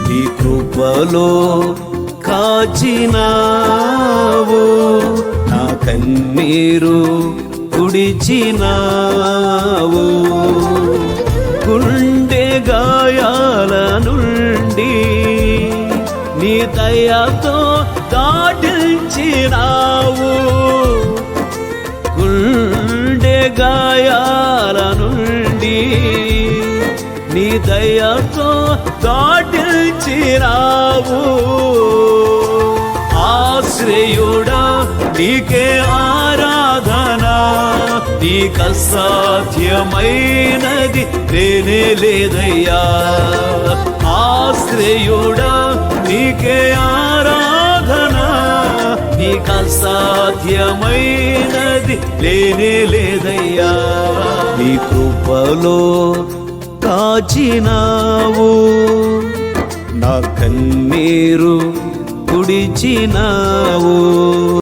నీ కృపలో కాచినావు, నా కన్నీరు తుడిచినావు. గుండె గాయాల నుండి నీ దయతో దాటించినావు. గుండె గాయాల నుండి నీ దయతో దాటించినావు. ఆశ్రయుడా నీకే ఆరాధన, నీకు అసాధ్యమైనది లేనే లేదయ్యా. ఆశ్రయుడా నీకే ఆరాధన, నీకు అసాధ్యమైనది లేనే లేదయ్యా. నీ కృపలో కాచినావు, నా కన్నీరు తుడిచినావు.